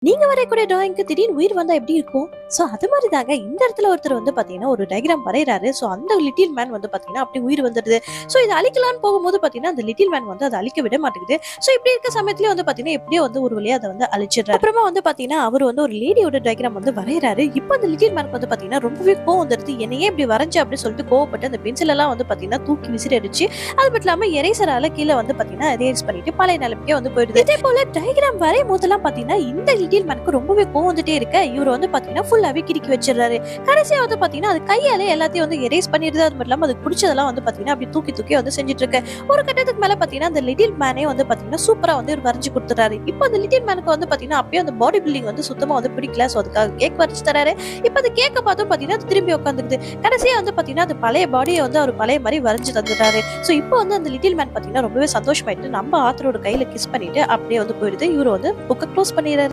நீங்க வரையக்கூடிய டிராயிங்க்கு திடீர்னு உயிர் வந்தா எப்படி இருக்கும்? சோ அது மாரி தாங்க இந்த இடத்துல ஒருத்தர் வந்து பாத்தீங்கன்னா, ஒரு டயகிராம் வரையறாரு. சோ அந்த லிட்டில் மேன் வந்து பாத்தீங்கன்னா, அப்படியே உயிர் வந்துடுது. சோ இத அழிக்கலான்னு போகும்போது பாத்தீங்கன்னா, அந்த லிட்டில் மேன் வந்து அத அழிக்க விட மாட்டேங்குது. சோ இப்படி இருக்க சமயத்திலே வந்து பாத்தீங்கன்னா, எப்படியோ வந்து ஒரு வழியா அத வந்து அழிச்சிடுறாரு. அப்புறமா வந்து பாத்தீங்கன்னா, அவர் வந்து ஒரு லேடியோட டயகிராம் வந்து வரையறாரு. இப்ப அந்த லிட்டில் மேனுக்கு வந்து பாத்தீங்கன்னா, ரொம்பவே கோவம் வந்துருது. என்ன ஏன் இப்படி வரைஞ்ச அப்படின்னு சொல்லிட்டு கோவப்பட்டு அந்த பென்சில் எல்லாம் வந்து பாத்தீங்கன்னா, தூக்கி விசிறி அடிச்சு, அது மட்டும் இல்லாம எரேசரால கீழ வந்து பாத்தீங்கன்னா, எரேஸ் பண்ணிட்டு பழைய நிலைமைக்கே வந்து போயிடுது. இதே போல டயகிராம் வரையும் போதெல்லாம் பாத்தீங்கன்னா, இந்த லிட்டில் மேனுக்கு ரொம்பவே கோவம் வந்துட்டே இருக்க, இவரு வந்து பாத்தீங்கன்னா, ஃபுல்லாவே கிறுக்கி வச்சிடுறாரு. கடைசியா வந்து பாத்தீங்கன்னா, அது கையாலே எல்லாத்தையும் வந்து எரேஸ் பண்ணிடுது. அது மட்டும் இல்லாம அதுக்கு புடிச்சதெல்லாம் வந்து பாத்தீங்கன்னா, அப்படி தூக்கி தூக்கி வந்து செஞ்சுட்டு இருக்கு. ஒரு கட்டத்துக்கு மேல பாத்தீங்கன்னா, அந்த லிட்டில் மேனே வந்து பாத்தீங்கன்னா, சூப்பரா வந்து இவரு வரைஞ்சு குடுத்துறாரு. இப்போ அந்த லிட்டில் மேனுக்கு வந்து பாத்தீங்கன்னா, அப்பயே அந்த பாடி பில்டிங் வந்து சுத்தமா வந்து பிடிக்கல. சோ அதுக்காக கேக் வரைஞ்சு தராரு. இப்ப அந்த கேக்க பார்த்தும் பாத்தீங்கன்னா, அது திரும்பி உட்காந்துக்குது. கடைசியா வந்து பாத்தீங்கன்னா, அது பழைய பாடிய வந்து அவர் பழைய மாரி வரைஞ்சு தந்துட்டாரு. சோ இப்போ வந்து அந்த லிட்டில் மேன் பாத்தீங்கன்னா, ரொம்பவே சந்தோஷமாயிட்டு நம்ம ஆத்தரோட கையில கிஸ் பண்ணிட்டு அப்படியே வந்து போயிடுது. இவரு வந்து புக்க க்ளோஸ் பண்ணிடுறாரு.